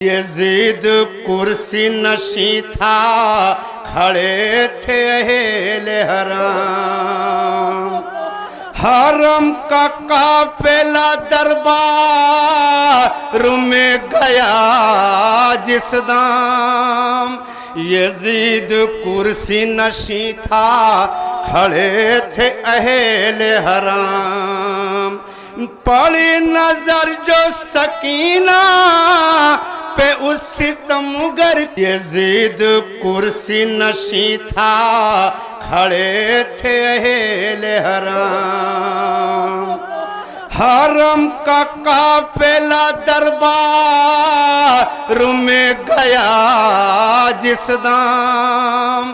Yazid कुर्सी नशी था, खड़े थे अहले हराम। हरम का काफिला दरबार में गया जिस दाम। यजीद कुर्सी नशी था, खड़े थे अहले हराम। पड़ी नजर जो सकीना पे उस सितमगर। यजीद कुर्सी नशी था, खड़े थे अहले हराम। हरम का काफिला दरबार में गया जिस दाम।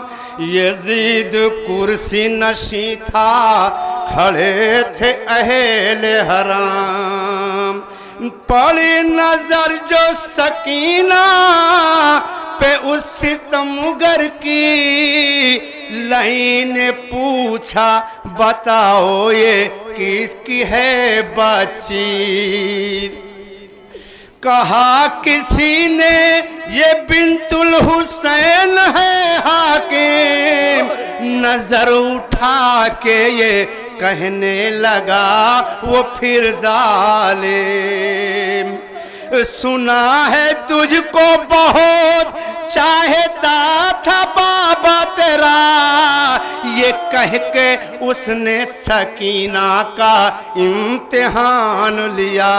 यजीद कुर्सी नशी था, खड़े थे अहले हराम। पड़ी नजर जो सकीना पे उस सितमगर की। लाइन ने पूछा बताओ ये किसकी है बच्ची। कहा किसी ने ये बिंतुल हुसैन है हाकिम। नजर उठा के ये कहने लगा वो फिर जालिम। सुना है तुझको बहुत चाहता था बाबा तेरा। ये कह के उसने सकीना का इम्तिहान लिया।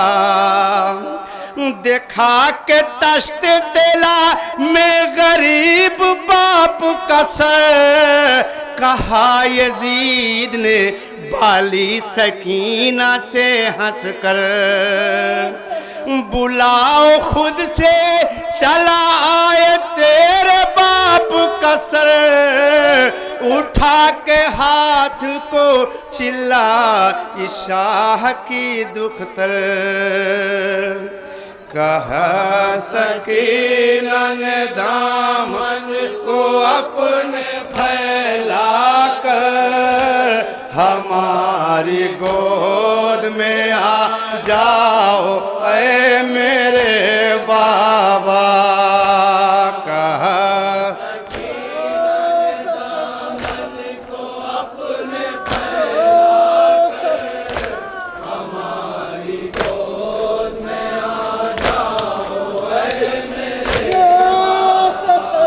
देखा के तश्त दिला में गरीब बाप का सर। कहा यजीद ने बाली सकीना से हंसकर। बुलाओ खुद से चला आए तेरे बाप का सर। उठा के हाथ को चिल्ला शाह की दुख्तर। कहा सकीना ने दामन को अपने फैला कर। हमारी गोद में आ जाओ ऐ मेरे बाबा। कहा सकीना ने दामन को अपने फैला कर। हमारी गोद में आ जाओ ऐ मेरे बाबा।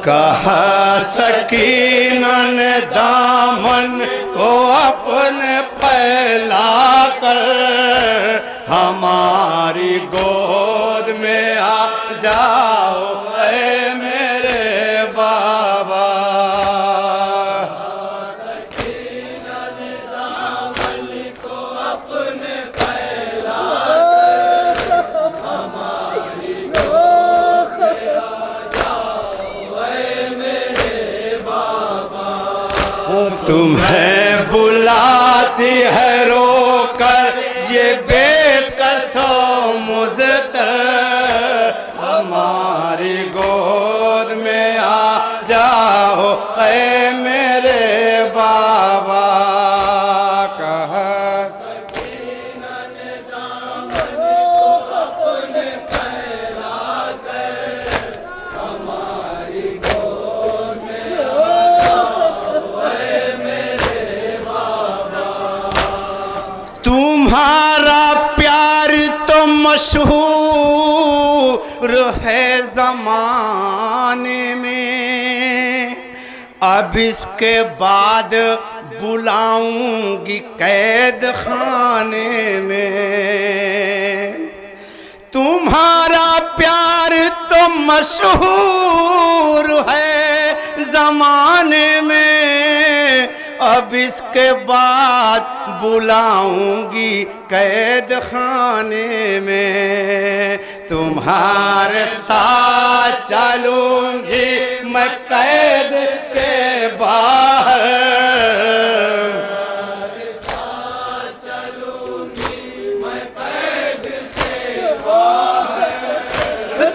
कहा सकीना ने दामन को अपने फैला कर। हमारी गोद में आ जाओ ऐ मेरे बाबा। सकीना ने दामन को अपने फैला कर। हमारी गोद में आ जाओ ऐ मेरे बाबा। तुम्हें बुलाती है रोकर ये बेकसो मुज़तर। हमारी गोद में आ जाओ ऐ मेरे बाबा। कहा सकीना ने दामन को अपने फैला कर। हमारी गोद में आ जाओ ऐ मेरे बाबा। तुम्हारा प्यार तो मशहूर है ज़माने में। अब इसके बाद बुलाऊंगी कैद खाने में। तुम्हारा प्यार तो मशहूर है ज़माने में। अब इसके बाद बुलाऊंगी कैद खाने में। तुम्हारे साथ चलूंगी मैं कैद से बाहर। तुम्हारे साथ चलूंगी मैं कैद से बाहर।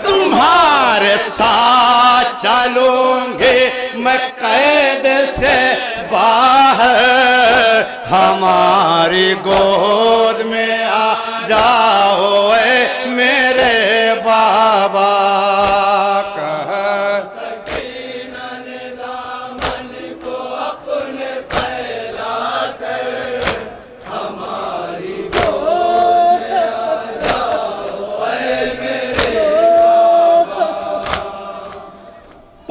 तुम्हारे साथ चलूंगी मैं कैद से बाहर। हमारी गोद में आ जाओ ऐ मेरे बाबा।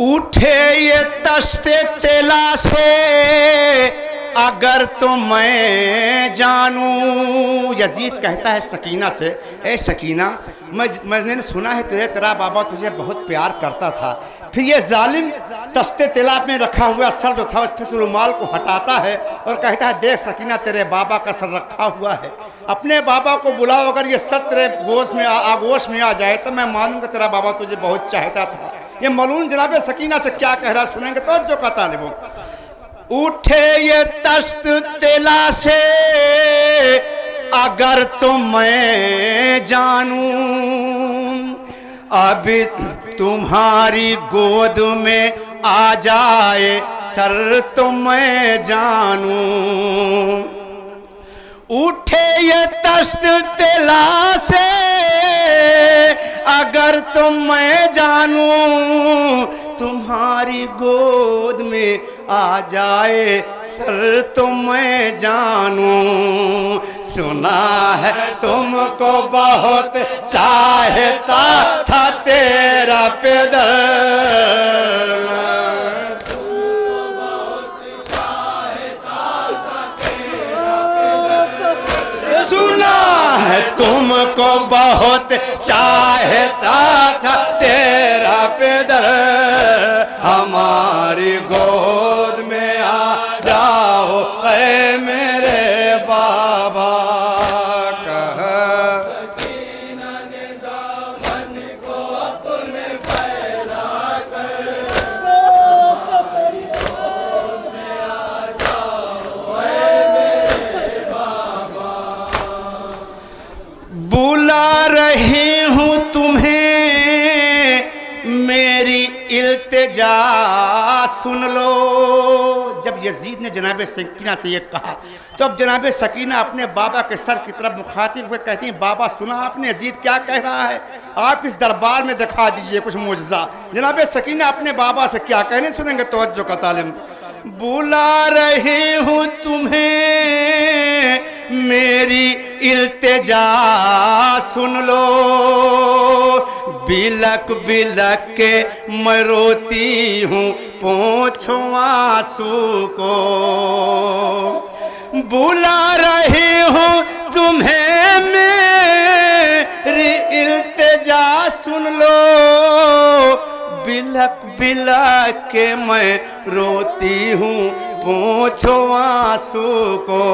उठे ये तश्ते तेला से अगर तो मैं जानूं। यजीद कहता है सकीना से, ए सकीना, मैंने सुना है तुझे तेरा बाबा तुझे बहुत प्यार करता था। फिर ये जालिम तश्ते तेलाब में रखा हुआ सर जो था उस रुमाल को हटाता है और कहता है देख सकीना तेरे बाबा का सर रखा हुआ है, अपने बाबा को बुलाओ, अगर ये सर तेरे आगोश में आ जाए तो मैं मानूंगा तेरा बाबा तुझे बहुत चाहता था। ये मलून जनाब सकीना से क्या कह रहा सुनेंगे तो जो का तालिबों। उठे ये तश्त तेला से अगर तो मैं जानूं, अभी तुम्हारी गोद में आ जाए सर तो मैं जानूं। उठे ये तश्त तेला से अगर तो मैं जानूं, तुम्हारी गोद में आ जाए सर तो मैं जानूं। सुना है तुमको बहुत चाहता था तेरा पैदल, सुना है तुमको बहुत चाहता था तेरा पैदल, हमारी गोद में आ जाओ ऐ मेरे बाबा। कह सकीना ने दामन को अपने फैला कर, हमारी गोद में आ जाओ ऐ मेरे बाबा। बुला रही हूँ तुम्हें मेरी इल्तिजा सुन लो। जब यजीद ने जनाब सकीना से ये कहा तो अब जनाब सकीना अपने बाबा के सर की तरफ मुखातिब हुए कहती हैं बाबा सुना आपने यजीद क्या कह रहा है, आप इस दरबार में दिखा दीजिए कुछ मुजज़ा। जनाब सकीना अपने बाबा से क्या कहने सुनेंगे तवज्जो का तालिम। बुला रही हूँ तुम्हें मेरी इल्तिजा सुन लो, बिलक बिलक के मैं रोती हूँ पोंछो आंसू को। बुला रही हूँ तुम्हें मेरी इल्तिजा सुन लो, बिलक बिलक के मैं रोती हूँ पोंछो आंसू को।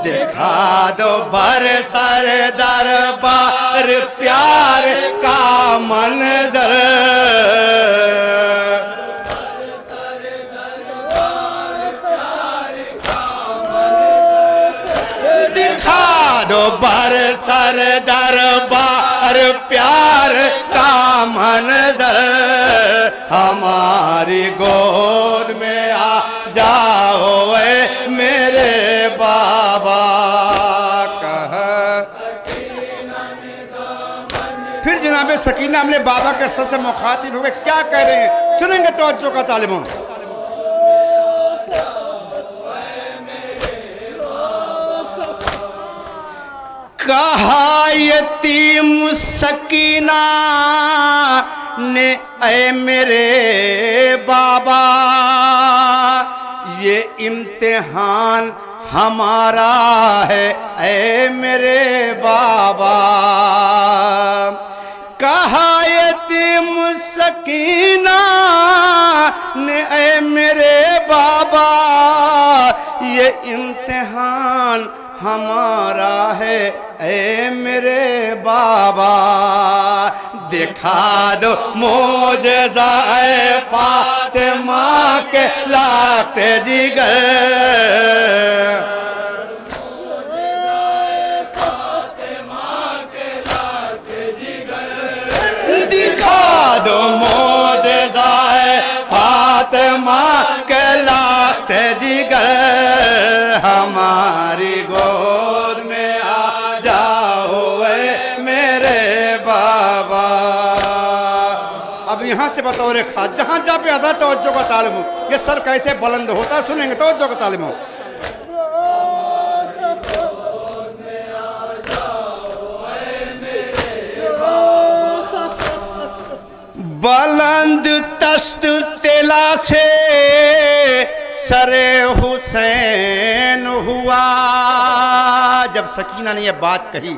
दिखा दो बरसर दरबार प्यार का मंजर, दिखा दो बरसर दरबार प्यार का मंजर, हमारी गोद में आ जाओ ऐ मेरे बाबा। कह फिर जनाब सकीना अपने बाबा के सर से मुखातिब हुए क्या कह रहे हैं सुनेंगे तवज्जो का तालिबों। कहा यतीम सकीना ने ऐ मेरे बाबा, ये इम्तिहान हमारा है ऐ मेरे बाबा। कहा यतीम सकीना ने ऐ मेरे बाबा, ये इम्तिहान हमारा है ऐ मेरे बाबा। दिखा दो मोजज़ा ऐ फातिमा के लाख से जिगर, दिखा दो मोजज़ा ऐ फातिमा के लाख से जिगर, हमारी गोद में आ जाओ ऐ मेरे बाबा। अब यहाँ से बतौर खास जहाँ जहाँ पे आता है तवज्जो का तालिब हो, ये सर कैसे बुलंद होता है सुनेंगे तवज्जो का तालिब हो। बुलंद तश्त तेला से सरे हुसैन हुआ। जब सकीना ने यह बात कही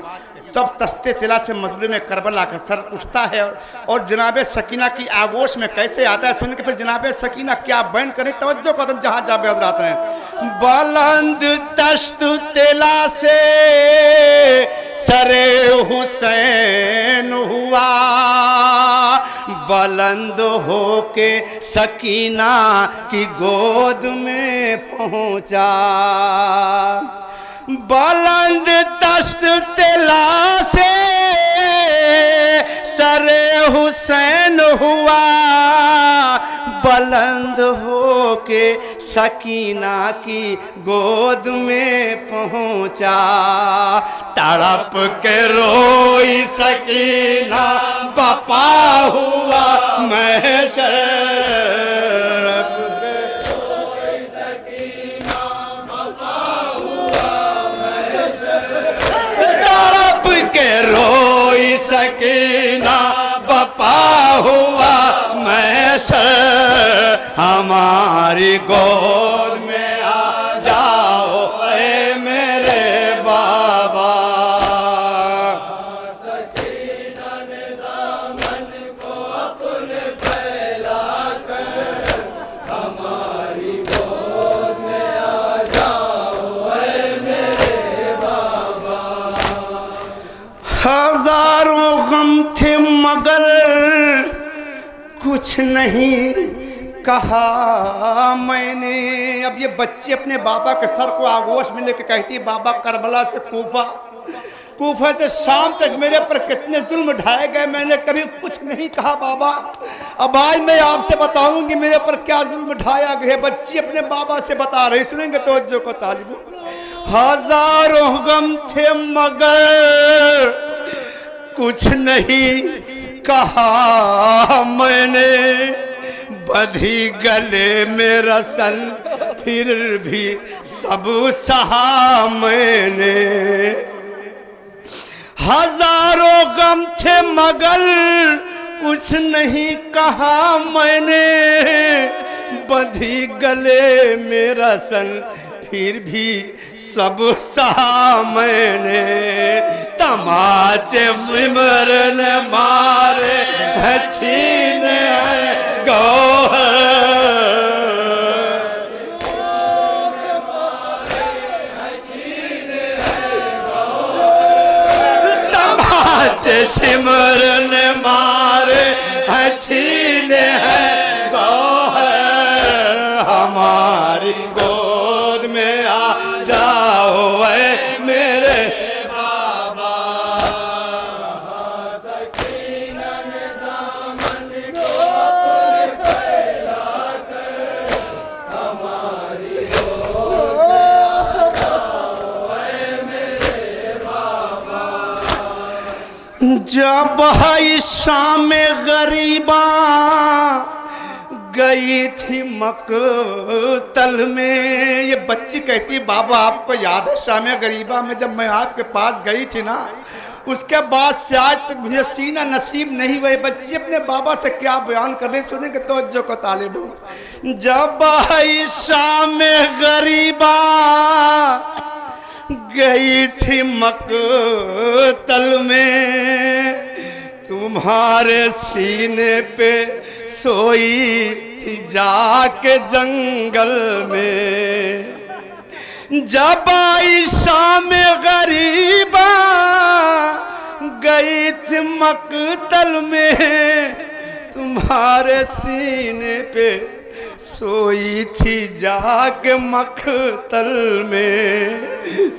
तब तस्ते तिला से मजलूम करबला का सर उठता है और जनाब सकीना की आगोश में कैसे आता है सुन के फिर जनाब सकीना क्या बयान करें। तवज्जो कदम जहाँ जहाँ बेहतर आते हैं। बुलंद तश्त तिला से सरे हुसैन हुआ, बुलंद होके सकीना की गोद में पहुँचा। बुलंद तश्त तिला से सरे हुसैन हुआ, बुलंद होके सकीना की गोद में पहुँचा। तड़प के रोई सकीना बपा हुआ महशर, रोई सकीना बपा हुआ महशर। हमारी गोद में आ जाओ ऐ मेरे बाबा। सकीना ने दामन को अपने फैला कर हमारी गोद में आ जाओ ऐ मेरे बाबा। हजारों गम थे मगर कुछ नहीं कहा मैंने। अब ये बच्ची अपने बाबा के सर को आगोश में लेकर कहती, बाबा करबला से कूफा से शाम तक मेरे पर कितने जुल्म ढाए गए, मैंने कभी कुछ नहीं कहा बाबा। अब आज मैं आपसे बताऊंगी मेरे पर क्या जुल्म ढाया गया। बच्ची अपने बाबा से बता रही, सुनेंगे तवज्जो को तालिबो। हजारों गम थे मगर कुछ नहीं कहा मैंने, बंधी गले में रसल फिर भी सब सहा मैंने। हजारों गम थे मगर कुछ नहीं कहा मैंने, बंधी गले में रसल फिर भी सब सहा मैंने। तमाचे सिमरन मारे छीन गौहर, तमाचे सिमरन मारे छीन है गौहर। हमारी गोद में आ जाओ ऐ मेरे बाबा। सकीना ने दामन को अपने फैला कर हमारी गोद में आ जाओ ऐ मेरे बाबा। जब है शाम गरीबा गई थी मकतल में। ये बच्ची कहती, बाबा आपको याद है शाम गरीबा में जब मैं आपके पास गई थी ना, उसके बाद से आज तक मुझे सीना नसीब नहीं हुआ। बच्ची अपने बाबा से क्या बयान कर रही, सुनेंगे तवज्जो को तालिबो। जब शाम गरीबा गई थी मकतल में, तुम्हारे सीने पे सोई थी जाके जंगल में। जब आई शाम गरीबा गई थी मकतल में, तुम्हारे सीने पे सोई थी जाके मकतल में।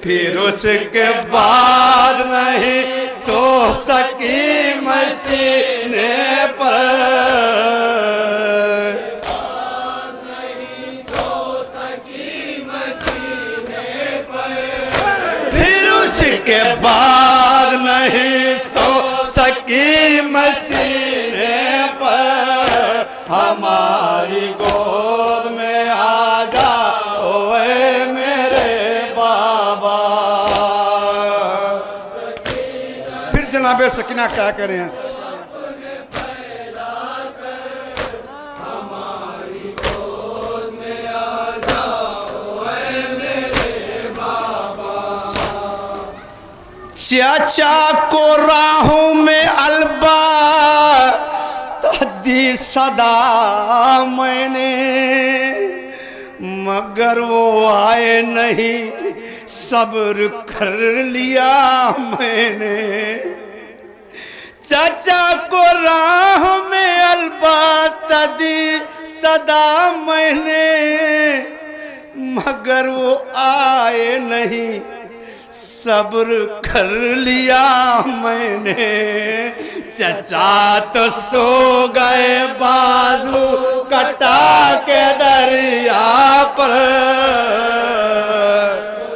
फिर उसके बाद नहीं सो सकी मैं सीने पर, फिर उसके बाद नहीं सो सकी मैं सीने पर। हमारी गोद में आ जाओ ऐ मेरे बाबा। फिर जनाबे सकीना क्या करें, चाचा को राहों में अलबत्ता दी सदा मैंने, मगर वो आए नहीं, सब्र कर लिया मैंने। चाचा को राह में अलबत्ता दी सदा मैंने, मगर वो आए नहीं, सब्र कर लिया मैंने। चचा तो सो गए बाजू कटा के दरिया पर,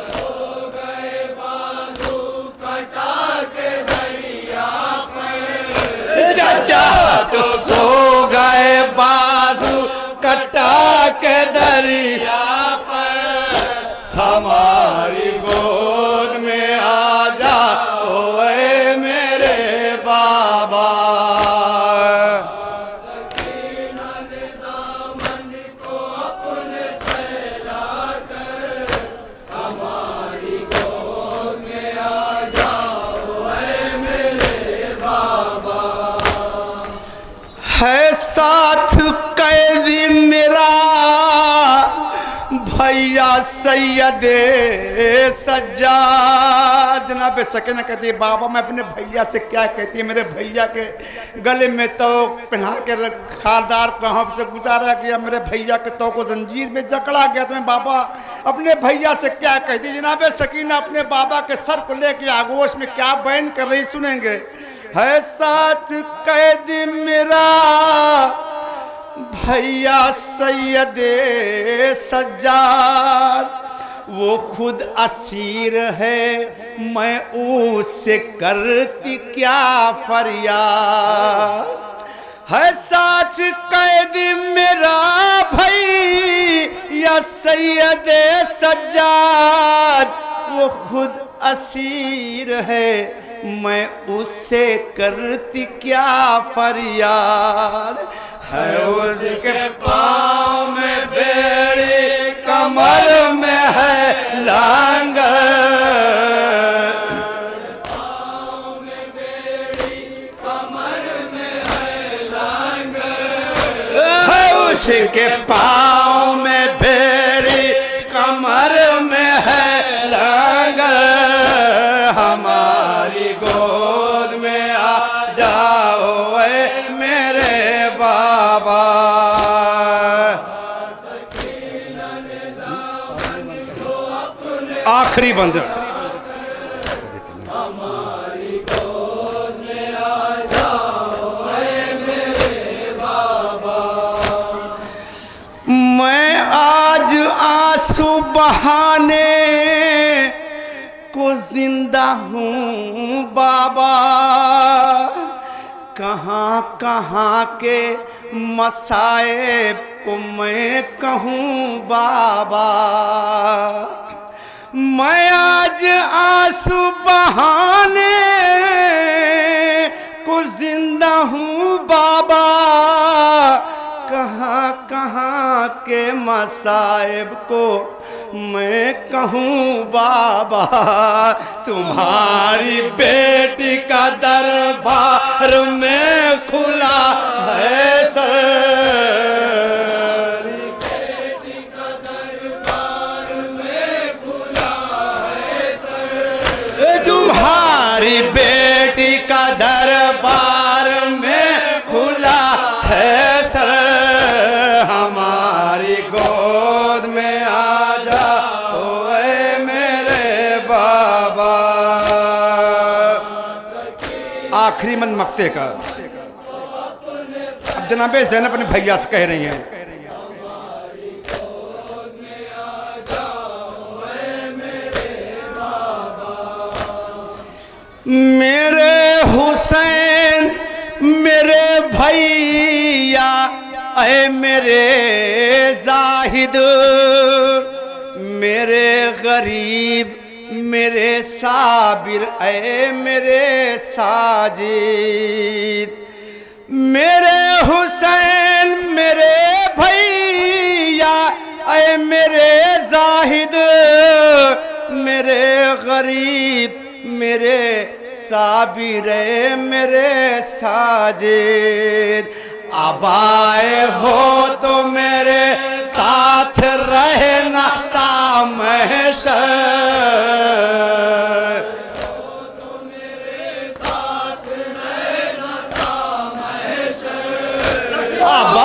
सो गए बाजू कटा के दरिया पर। चचा तो सो गए बाजू कटा के दरिया पर, हमारी गोद में आ जा ओए मेरे बाबा। सकीना ने दामन को अपने फैला कर, हमारी गोद में आ जा ओए मेरे बाबा। है साथ कैदी मेरा भैया सैयदे सज्जाद। जनाब सकीना कहती है बाबा मैं अपने भैया से क्या कहती है, मेरे भैया के गले में तो पहना के खारदार कहाँ से गुजारा किया, मेरे भैया के तो को जंजीर में जकड़ा गया, तो मैं बाबा अपने भैया से क्या कहती। जनाब सकीना अपने बाबा के सर को लेकर आगोश में क्या बयान कर रही सुनेंगे। है साथ कैदी मेरा भैया सैयदे सज्जाद, वो खुद असीर है, मैं उससे करती क्या फरियाद। है साथ कैदी मेरा भैया सैयदे सज्जाद, वो खुद असीर है, मैं उससे करती क्या फरियाद। है उसके पाँव में बेड़ी, कमर में है लांगर, पाँव में बेड़ी, कमर में है लांगर। है उसके पाँव में बेड़ी, कमर में है लांगर, हमारी गोद में आ जाओ ऐ मेरे बाबा। आखिरी बंद हमारी गोद में आ जाओ ऐ मेरे बाबा। मैं आज आंसू बहाने को जिंदा हूँ बाबा, कहाँ कहाँ के मसाइब को मैं कहूँ बाबा। मैं आज आंसू बहाने को जिंदा हूँ बाबा, कहाँ कहाँ के मसाइब को मैं कहूँ बाबा। तुम्हारी बेटी का दरबार में खुला है सर, बेटी का दरबार में खुला है सर। तुम्हारी बेटी का दरबार में खुला है सर, हमारी गोद में आ जाओ ऐ मेरे बाबा। आखिरी मन मक्ते का अब जनाबे ज़ैनब अपने भैया से कह रही हैं, मेरे हुसैन मेरे भैया ऐ मेरे जाहिद, मेरे गरीब मेरे साबिर ऐ मेरे साजिद। मेरे हुसैन मेरे भैया ऐ मेरे जाहिद, मेरे गरीब मेरे साबिरे मेरे साजिद, अब आए हो तो मेरे साथ रहना ता महशर। अब